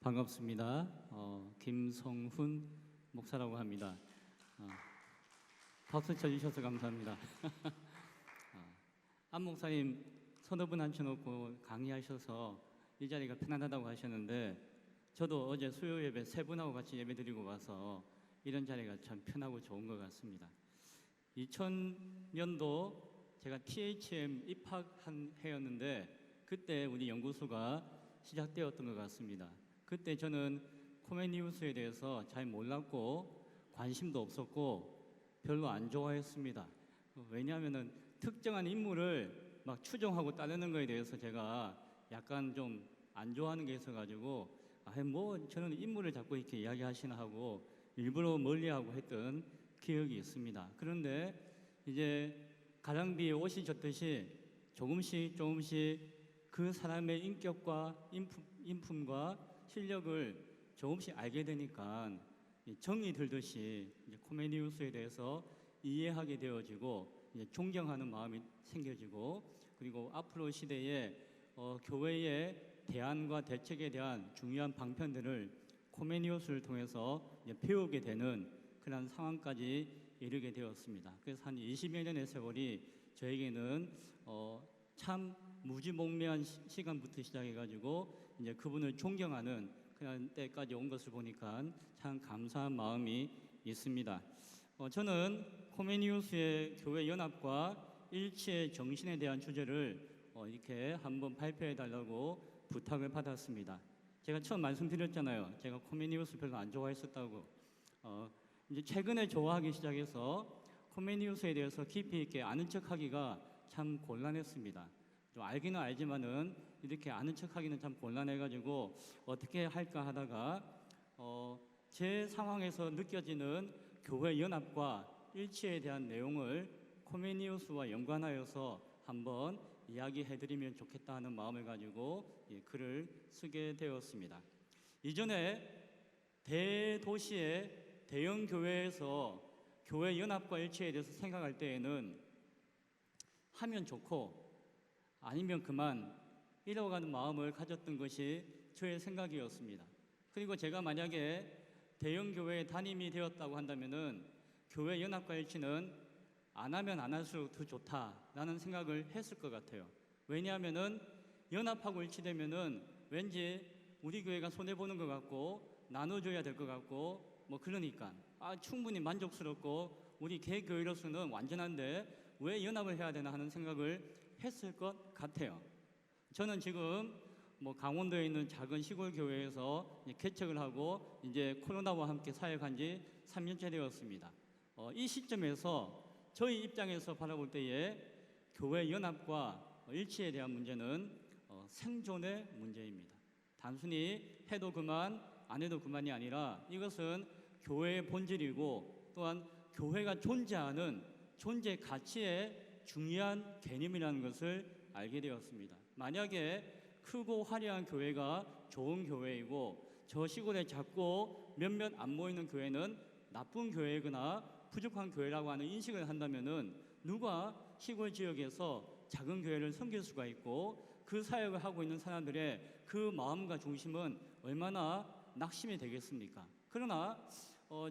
반갑습니다. 김성훈 목사라고 합니다. 박수 쳐주셔서 감사합니다. 안 목사님 서너 분 앉혀놓고 강의하셔서 이 자리가 편안하다고 하셨는데 저도 어제 수요 예배 세 분하고 같이 예배 드리고 와서 이런 자리가 참 편하고 좋은 것 같습니다. 2000년도 제가 THM 입학한 해였는데 그때 우리 연구소가 시작되었던 것 같습니다. 그때 저는 코메니우스에 대해서 잘 몰랐고 관심도 없었고 별로 안 좋아했습니다. 왜냐하면 특정한 인물을 막 추종하고 따르는 것에 대해서 제가 약간 좀 안 좋아하는 게 있어가지고 저는 인물을 자꾸 이렇게 이야기하시나 하고 일부러 멀리하고 했던 기억이 있습니다. 그런데 이제 가랑비에 옷이 젖듯이 조금씩 그 사람의 인격과 인품과 실력을 조금씩 알게 되니까 정이 들듯이 이제 코메니우스에 대해서 이해하게 되어지고 이제 존경하는 마음이 생겨지고 그리고 앞으로 시대에 교회의 대안과 대책에 대한 중요한 방편들을 코메니우스를 통해서 이제 배우게 되는 그런 상황까지 이르게 되었습니다. 그래서 한 20여 년의 세월이 저에게는 참 무지몽매한 시간부터 시작해가지고 이제 그분을 존경하는 그런 때까지 온 것을 보니까 참 감사한 마음이 있습니다. 저는 코메니우스의 교회 연합과 일치의 정신에 대한 주제를 이렇게 한번 발표해 달라고 부탁을 받았습니다. 제가 처음 말씀드렸잖아요. 제가 코메니우스 별로 안 좋아했었다고. 이제 최근에 좋아하기 시작해서 코메니우스에 대해서 깊이 있게 아는 척하기가 참 곤란했습니다. 좀 알기는 알지만은 이렇게 아는 척하기는 참 곤란해가지고 어떻게 할까 하다가 제 상황에서 느껴지는 교회 연합과 일치에 대한 내용을 코메니우스와 연관하여서 한번 이야기해드리면 좋겠다 하는 마음을 가지고 글을 쓰게 되었습니다. 이전에 대도시의 대형 교회에서 교회 연합과 일치에 대해서 생각할 때에는 하면 좋고 아니면 그만 이러가는 마음을 가졌던 것이 저의 생각이었습니다. 그리고 제가 만약에 대형 교회에 담임이 되었다고 한다면은 교회 연합과 일치는 안 하면 안 할수록 더 좋다라는 생각을 했을 것 같아요. 왜냐하면은 연합하고 일치되면은 왠지 우리 교회가 손해 보는 것 같고 나눠줘야 될 것 같고 그러니까 충분히 만족스럽고 우리 개교회로서는 완전한데 왜 연합을 해야 되나 하는 생각을 했을 것 같아요. 저는 지금 강원도에 있는 작은 시골 교회에서 개척을 하고 이제 코로나와 함께 사역한 지 3년째 되었습니다. 이 시점에서 저희 입장에서 바라볼 때에 교회 연합과 일치에 대한 문제는 생존의 문제입니다. 단순히 해도 그만 안 해도 그만이 아니라 이것은 교회의 본질이고 또한 교회가 존재하는 존재 가치의 중요한 개념이라는 것을 알게 되었습니다. 만약에 크고 화려한 교회가 좋은 교회이고 저 시골에 작고 몇몇 안 모이는 교회는 나쁜 교회거나 부족한 교회라고 하는 인식을 한다면은 누가 시골 지역에서 작은 교회를 섬길 수가 있고 그 사역을 하고 있는 사람들의 그 마음과 중심은 얼마나 낙심이 되겠습니까? 그러나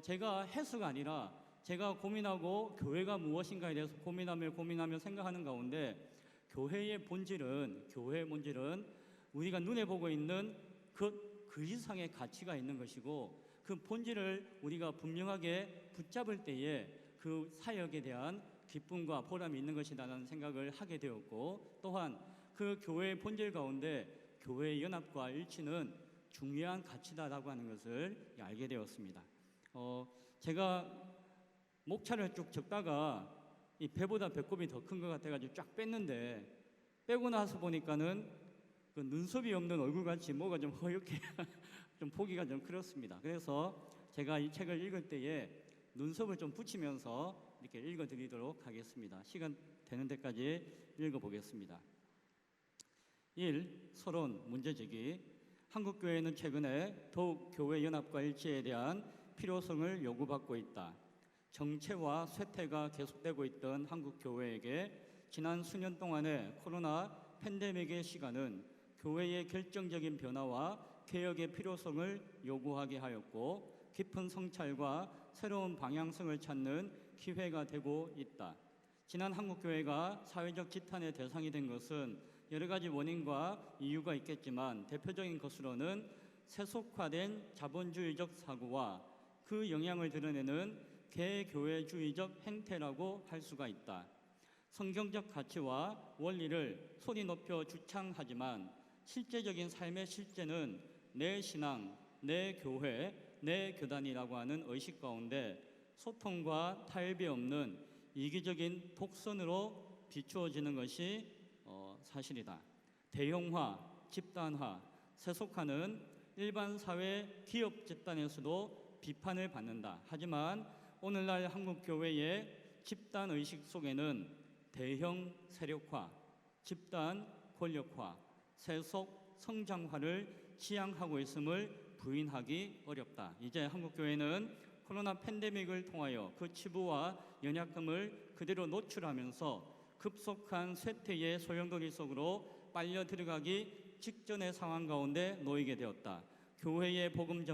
제가 해수가 아니라 제가 고민하고 교회가 무엇인가에 대해서 고민하며 생각하는 가운데 교회의 본질은 우리가 눈에 보고 있는 그 이상의 가치가 있는 것이고 그 본질을 우리가 분명하게 붙잡을 때에 그 사역에 대한 기쁨과 보람이 있는 것이라는 생각을 하게 되었고 또한 그 교회의 본질 가운데 교회의 연합과 일치는 중요한 가치다라고 하는 것을 알게 되었습니다. 제가 목차를 쭉 적다가 이 배보다 배꼽이 더 큰 것 같아가지고 쫙 뺐는데 빼고 나서 보니까는 그 눈썹이 없는 얼굴같이 뭐가 좀 허옇게 좀 보기가 좀 그렇습니다. 그래서 제가 이 책을 읽을 때에 눈썹을 좀 붙이면서 이렇게 읽어드리도록 하겠습니다. 시간 되는 데까지 읽어보겠습니다. 1. 서론 문제제기. 한국교회는 최근에 더욱 교회 연합과 일치에 대한 필요성을 요구받고 있다. 정체와 쇠퇴가 계속되고 있던 한국교회에게 지난 수년 동안의 코로나 팬데믹의 시간은 교회의 결정적인 변화와 개혁의 필요성을 요구하게 하였고 깊은 성찰과 새로운 방향성을 찾는 기회가 되고 있다. 지난 한국교회가 사회적 지탄의 대상이 된 것은 여러 가지 원인과 이유가 있겠지만 대표적인 것으로는 세속화된 자본주의적 사고와 그 영향을 드러내는 개교회주의적 행태라고 할 수가 있다. 성경적 가치와 원리를 소리 높여 주창하지만 실제적인 삶의 실제는 내 신앙, 내 교회, 내 교단이라고 하는 의식 가운데 소통과 타협이 없는 이기적인 독선으로 비추어지는 것이 사실이다. 대형화, 집단화, 세속화는 일반 사회 기업 집단에서도 비판을 받는다. 하지만 오늘날 한국 교회의 집단 의식 속에는 대형 세력화, 집단 권력화, 세속 성장화를 지향하고 있음을 부인하기 어렵다. 이제 한국 교회는 코로나 팬데믹을 통하여 그 치부와 연약함을 그대로 노출하면서 급속한 쇠퇴의 소용돌이 속으로 빨려 들어가기 직전의 상황 가운데 놓이게 되었다. 교회의 복음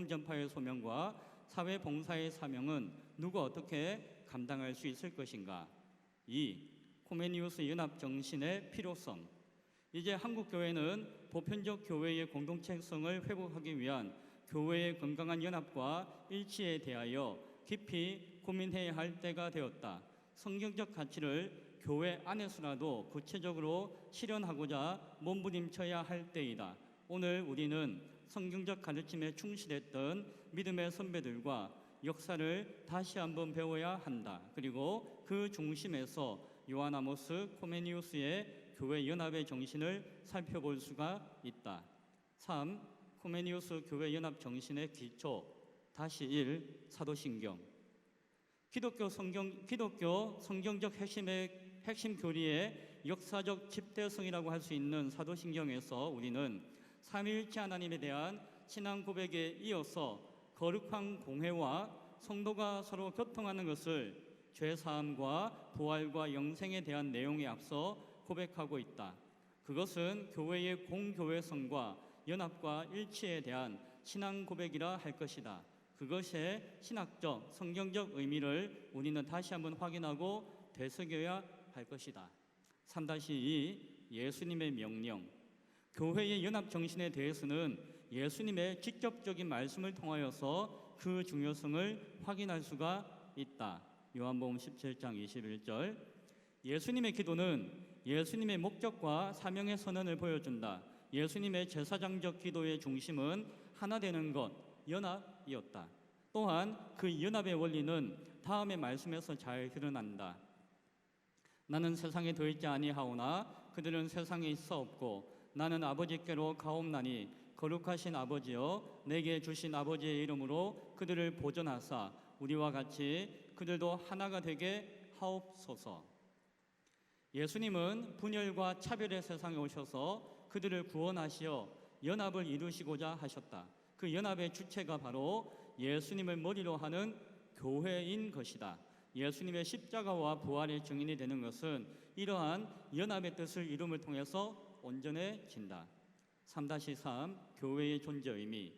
전파의 소명과 사회 봉사의 사명은 누가 어떻게 감당할 수 있을 것인가? 2. 코메니우스 연합 정신의 필요성. 이제 한국 교회는 보편적 교회의 공동체성을 회복하기 위한 교회의 건강한 연합과 일치에 대하여 깊이 고민해야 할 때가 되었다. 성경적 가치를 교회 안에서라도 구체적으로 실현하고자 몸부림쳐야 할 때이다. 오늘 우리는 성경적 가르침에 충실했던 믿음의 선배들과 역사를 다시 한번 배워야 한다. 그리고 그 중심에서 요한 아모스 코메니우스의 교회 연합의 정신을 살펴볼 수가 있다. 3. 코메니우스 교회 연합 정신의 기초. 다시 1. 사도신경. 기독교 성경적 핵심 교리의 역사적 집대성이라고 할 수 있는 사도신경에서 우리는 삼위일체 하나님에 대한 신앙 고백에 이어서 거룩한 공회와 성도가 서로 교통하는 것을 죄사함과 부활과 영생에 대한 내용에 앞서 고백하고 있다. 그것은 교회의 공교회성과 연합과 일치에 대한 신앙 고백이라 할 것이다. 그것의 신학적, 성경적 의미를 우리는 다시 한번 확인하고 되새겨야 할 것이다. 3-2 예수님의 명령. 교회의 연합 정신에 대해서는 예수님의 직접적인 말씀을 통하여서 그 중요성을 확인할 수가 있다. 요한복음 17장 21절. 예수님의 기도는 예수님의 목적과 사명의 선언을 보여준다. 예수님의 제사장적 기도의 중심은 하나 되는 것, 연합이었다. 또한 그 연합의 원리는 다음의 말씀에서 잘 드러난다. 나는 세상에 더 있지 아니하오나 그들은 세상에 있어 없고 나는 아버지께로 가옵나니 거룩하신 아버지여 내게 주신 아버지의 이름으로 그들을 보존하사 우리와 같이 그들도 하나가 되게 하옵소서. 예수님은 분열과 차별의 세상에 오셔서 그들을 구원하시어 연합을 이루시고자 하셨다. 그 연합의 주체가 바로 예수님을 머리로 하는 교회인 것이다. 예수님의 십자가와 부활의 증인이 되는 것은 이러한 연합의 뜻을 이룸을 통해서 온전해진다. 3-3 교회의 존재 의미.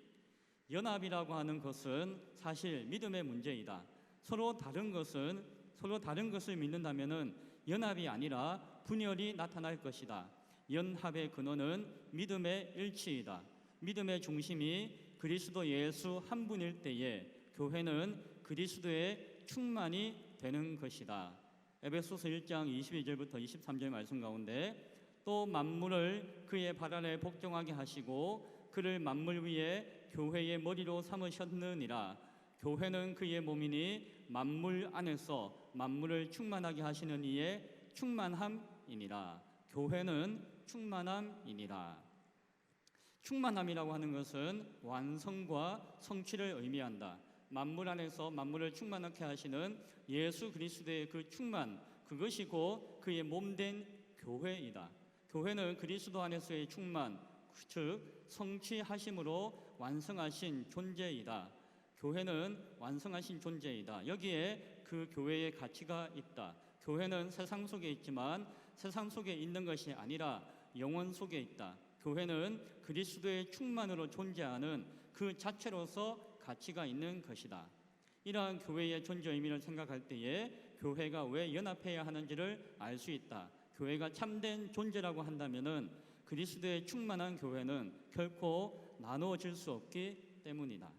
연합이라고 하는 것은 사실 믿음의 문제이다. 서로 다른 것을 믿는다면은 연합이 아니라 분열이 나타날 것이다. 연합의 근원은 믿음의 일치이다. 믿음의 중심이 그리스도 예수 한 분일 때에 교회는 그리스도의 충만이 되는 것이다. 에베소서 1장 22절부터 23절 말씀 가운데 또 만물을 그의 발 아래 복종하게 하시고 그를 만물 위에 교회의 머리로 삼으셨느니라. 교회는 그의 몸이니 만물 안에서 만물을 충만하게 하시는 이의 충만함이니라. 교회는 충만함이니라. 충만함이라고 하는 것은 완성과 성취를 의미한다. 만물 안에서 만물을 충만하게 하시는 예수 그리스도의 그 충만, 그것이 곧 그의 몸된 교회이다. 교회는 그리스도 안에서의 충만, 즉 성취하심으로 완성하신 존재이다. 교회는 완성하신 존재이다. 여기에 그 교회의 가치가 있다. 교회는 세상 속에 있지만 세상 속에 있는 것이 아니라 영원 속에 있다. 교회는 그리스도의 충만으로 존재하는 그 자체로서 가치가 있는 것이다. 이러한 교회의 존재 의미를 생각할 때에 교회가 왜 연합해야 하는지를 알 수 있다. 교회가 참된 존재라고 한다면은 그리스도의 충만한 교회는 결코 나누어질 수 없기 때문이다.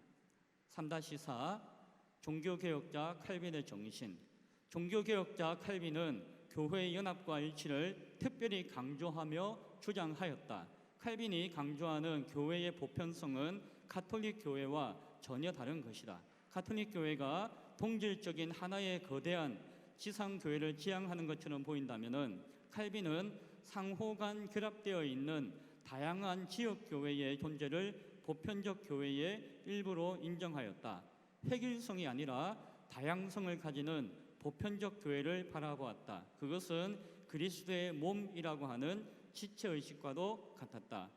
3-4 종교개혁자 칼빈의 정신. 종교개혁자 칼빈은 교회의 연합과 일치를 특별히 강조하며 주장하였다. 칼빈이 강조하는 교회의 보편성은 가톨릭 교회와 전혀 다른 것이다. 가톨릭 교회가 동질적인 하나의 거대한 지상 교회를 지향하는 것처럼 보인다면은 칼빈은 상호간 결합되어 있는 다양한 지역 교회의 존재를 보편적 교회의 일부로 인정하였다. 획일성이 아니라 다양성을 가지는 보편적 교회를 바라보았다. 그것은 그리스도의 몸이라고 하는 지체의식과도 같았다.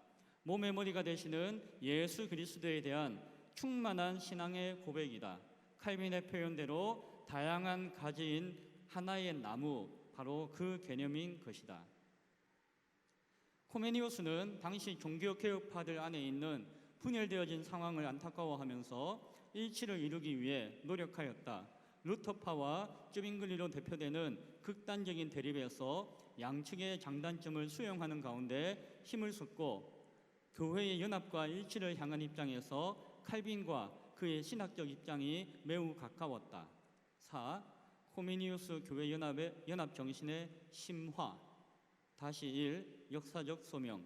몸의 머리가 되시는 예수 그리스도에 대한 충만한 신앙의 고백이다. 칼빈의 표현대로 다양한 가지인 하나의 나무, 바로 그 개념인 것이다. 코메니우스는 당시 종교개혁파들 안에 있는 분열되어진 상황을 안타까워하면서 일치를 이루기 위해 노력하였다. 루터파와 쯔빙글리로 대표되는 극단적인 대립에서 양측의 장단점을 수용하는 가운데 힘을 쏟고 교회의 연합과 일치를 향한 입장에서 칼빈과 그의 신학적 입장이 매우 가까웠다. 4. 코메니우스 교회 연합 정신의 심화. 1. 역사적 소명.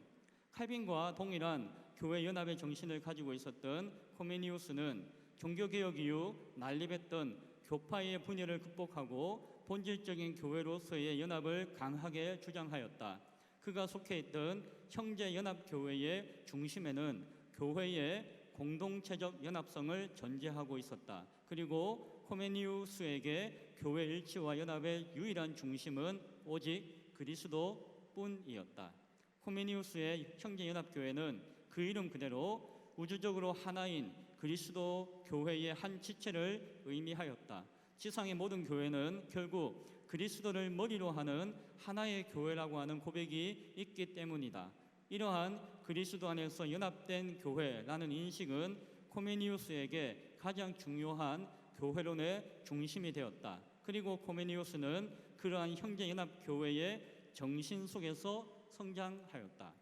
칼빈과 동일한 교회 연합의 정신을 가지고 있었던 코메니우스는 종교개혁 이후 난립했던 교파의 분열을 극복하고 본질적인 교회로서의 연합을 강하게 주장하였다. 그가 속해 있던 형제연합교회의 중심에는 교회의 공동체적 연합성을 전제하고 있었다. 그리고 코메니우스에게 교회 일치와 연합의 유일한 중심은 오직 그리스도뿐이었다. 코메니우스의 형제연합교회는 그 이름 그대로 우주적으로 하나인 그리스도 교회의 한 지체를 의미하였다. 지상의 모든 교회는 결국 그리스도를 머리로 하는 하나의 교회라고 하는 고백이 있기 때문이다. 이러한 그리스도 안에서 연합된 교회라는 인식은 코메니우스에게 가장 중요한 교회론의 중심이 되었다. 그리고 코메니우스는 그러한 형제연합교회의 정신 속에서 성장하였다.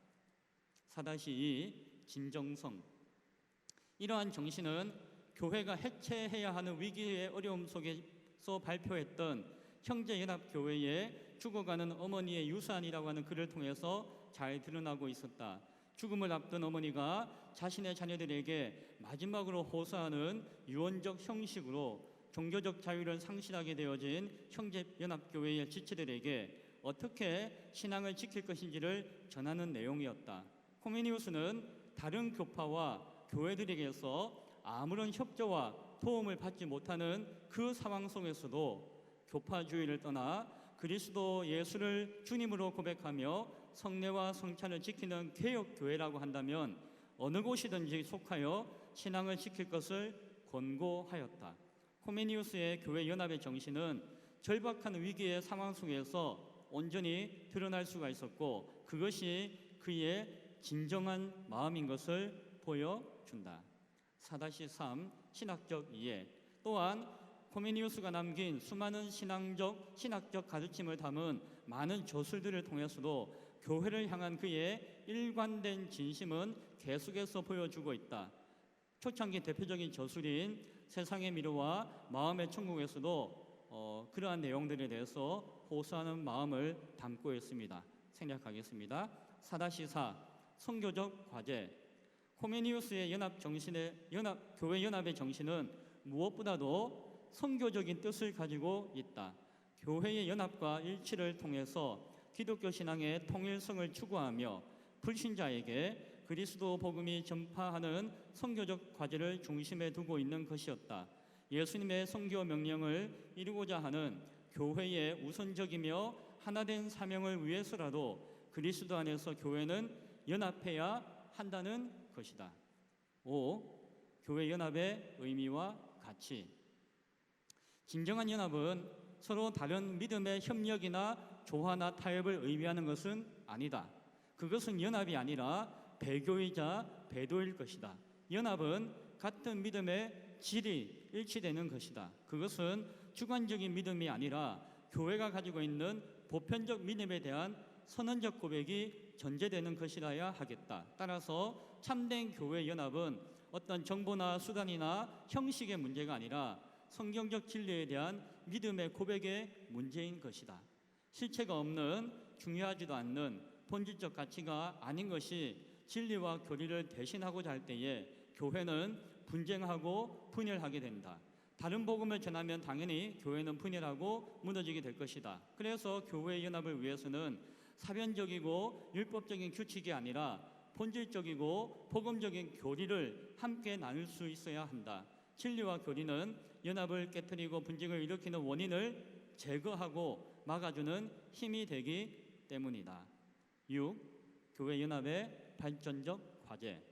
4-2 진정성. 이러한 정신은 교회가 해체해야 하는 위기의 어려움 속에서 발표했던 형제연합교회의 죽어가는 어머니의 유산이라고 하는 글을 통해서 잘 드러나고 있었다. 죽음을 앞둔 어머니가 자신의 자녀들에게 마지막으로 호소하는 유언적 형식으로 종교적 자유를 상실하게 되어진 형제연합교회의 지체들에게 어떻게 신앙을 지킬 것인지를 전하는 내용이었다. 코메니우스는 다른 교파와 교회들에게서 아무런 협조와 도움을 받지 못하는 그 상황 속에서도 교파주의를 떠나 그리스도 예수를 주님으로 고백하며 성례와 성찬을 지키는 개혁교회라고 한다면 어느 곳이든지 속하여 신앙을 지킬 것을 권고하였다. 코메니우스의 교회 연합의 정신은 절박한 위기의 상황 속에서 온전히 드러날 수가 있었고 그것이 그의 진정한 마음인 것을 보여준다. 4-3 신학적 이해. 또한 코메니우스가 남긴 수많은 신학적 가르침을 담은 많은 저술들을 통해서도 교회를 향한 그의 일관된 진심은 계속해서 보여주고 있다. 초창기 대표적인 저술인 세상의 미로와 마음의 천국에서도 그러한 내용들에 대해서 호소하는 마음을 담고 있습니다. 생략하겠습니다. 4-4 선교적 과제. 코메니우스의 교회 연합의 정신은 무엇보다도 선교적인 뜻을 가지고 있다. 교회의 연합과 일치를 통해서 기독교 신앙의 통일성을 추구하며 불신자에게 그리스도 복음이 전파하는 선교적 과제를 중심에 두고 있는 것이었다. 예수님의 선교 명령을 이루고자 하는 교회의 우선적이며 하나된 사명을 위해서라도 그리스도 안에서 교회는 연합해야 한다는 것이다. 5. 교회 연합의 의미와 가치. 진정한 연합은 서로 다른 믿음의 협력이나 조화나 타협을 의미하는 것은 아니다. 그것은 연합이 아니라 배교이자 배도일 것이다. 연합은 같은 믿음의 질이 일치되는 것이다. 그것은 주관적인 믿음이 아니라 교회가 가지고 있는 보편적 믿음에 대한 선언적 고백이 전제되는 것이라야 하겠다. 따라서 참된 교회 연합은 어떤 정보나 수단이나 형식의 문제가 아니라 성경적 진리에 대한 믿음의 고백의 문제인 것이다. 실체가 없는 중요하지도 않는 본질적 가치가 아닌 것이 진리와 교리를 대신하고자 할 때에 교회는 분쟁하고 분열하게 된다. 다른 복음을 전하면 당연히 교회는 분열하고 무너지게 될 것이다. 그래서 교회 연합을 위해서는 사변적이고 율법적인 규칙이 아니라 본질적이고 복음적인 교리를 함께 나눌 수 있어야 한다. 진리와 교리는 연합을 깨뜨리고 분쟁을 일으키는 원인을 제거하고 막아주는 힘이 되기 때문이다. 6. 교회 연합의 발전적 과제.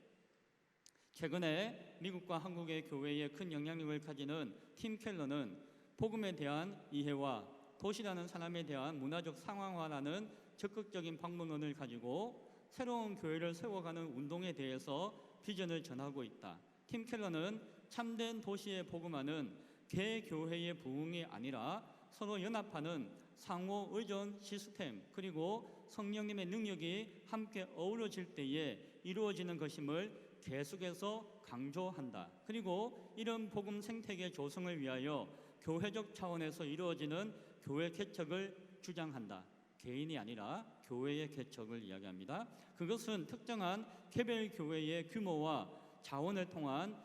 최근에 미국과 한국의 교회에 큰 영향력을 가지는 팀 켈러는 복음에 대한 이해와 도시라는 사람에 대한 문화적 상황화라는 적극적인 방법론을 가지고 새로운 교회를 세워가는 운동에 대해서 비전을 전하고 있다. 팀 켈러는 참된 도시의 복음화는 개교회의 부흥이 아니라 서로 연합하는 상호 의존 시스템 그리고 성령님의 능력이 함께 어우러질 때에 이루어지는 것임을 계속해서 강조한다. 그리고 이런 복음 생태계 조성을 위하여 교회적 차원에서 이루어지는 교회 개척을 주장한다. 개인이 아니라 교회의 개척을 이야기합니다. 그것은 특정한 개별 교회의 규모와 자원을 통한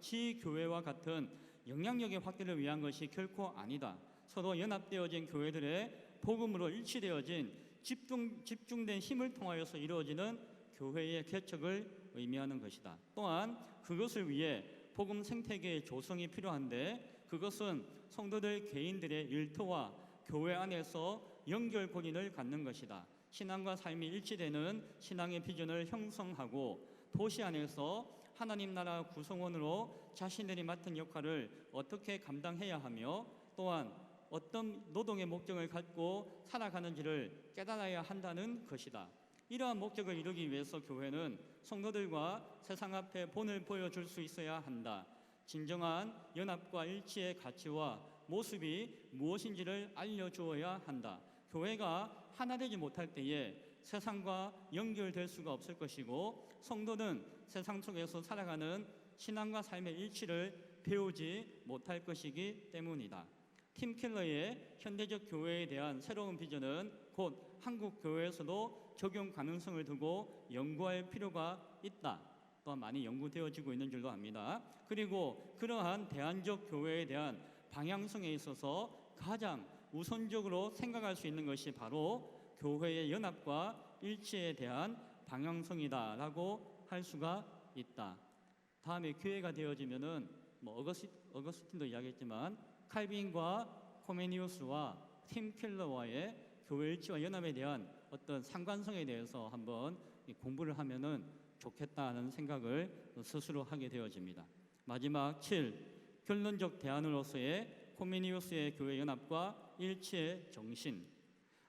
지교회와 같은 영향력의 확대를 위한 것이 결코 아니다. 서로 연합되어진 교회들의 복음으로 일치되어진 집중된 힘을 통하여서 이루어지는 교회의 개척을 의미하는 것이다. 또한 그것을 위해 복음 생태계의 조성이 필요한데 그것은 성도들 개인들의 일터와 교회 안에서 연결고리를 갖는 것이다. 신앙과 삶이 일치되는 신앙의 비전을 형성하고 도시 안에서 하나님 나라 구성원으로 자신들이 맡은 역할을 어떻게 감당해야 하며 또한 어떤 노동의 목적을 갖고 살아가는지를 깨달아야 한다는 것이다. 이러한 목적을 이루기 위해서 교회는 성도들과 세상 앞에 본을 보여줄 수 있어야 한다. 진정한 연합과 일치의 가치와 모습이 무엇인지를 알려주어야 한다. 교회가 하나 되지 못할 때에 세상과 연결될 수가 없을 것이고 성도는 세상 속에서 살아가는 신앙과 삶의 일치를 배우지 못할 것이기 때문이다. 팀 켈러의 현대적 교회에 대한 새로운 비전은 곧 한국 교회에서도 적용 가능성을 두고 연구할 필요가 있다. 또한 많이 연구되어지고 있는 줄로 압니다. 그리고 그러한 대안적 교회에 대한 방향성에 있어서 가장 우선적으로 생각할 수 있는 것이 바로 교회의 연합과 일치에 대한 방향성이다라고 할 수가 있다. 다음에 기회가 되어지면은 어거스틴도 이야기했지만 칼빈과 코메니우스와 팀 켈러와의 교회 일치와 연합에 대한 어떤 상관성에 대해서 한번 공부를 하면은 좋겠다는 생각을 스스로 하게 되어집니다. 마지막 7. 결론적 대안으로서의 코메니우스의 교회 연합과 일치의 정신.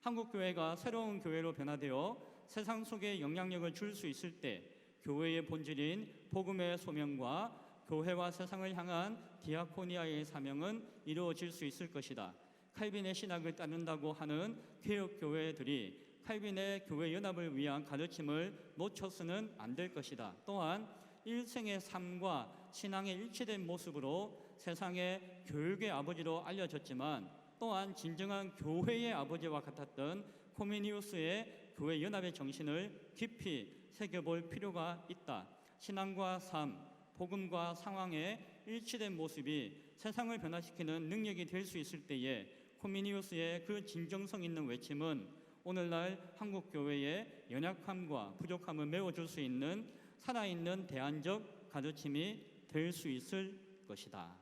한국 교회가 새로운 교회로 변화되어 세상 속에 영향력을 줄 수 있을 때 교회의 본질인 복음의 소명과 교회와 세상을 향한 디아코니아의 사명은 이루어질 수 있을 것이다. 칼빈의 신학을 따른다고 하는 개혁 교회들이 칼빈의 교회 연합을 위한 가르침을 놓쳐서는 안 될 것이다. 또한 일생의 삶과 신앙의 일치된 모습으로 세상의 교육의 아버지로 알려졌지만 또한 진정한 교회의 아버지와 같았던 코미니우스의 교회 연합의 정신을 깊이 새겨볼 필요가 있다. 신앙과 삶, 복음과 상황의 일치된 모습이 세상을 변화시키는 능력이 될 수 있을 때에 코미니우스의 그 진정성 있는 외침은 오늘날 한국 교회의 연약함과 부족함을 메워줄 수 있는 살아있는 대안적 가르침이 될 수 있을 것이다.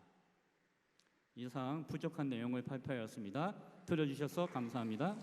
이상 부족한 내용을 발표하였습니다. 들어주셔서 감사합니다.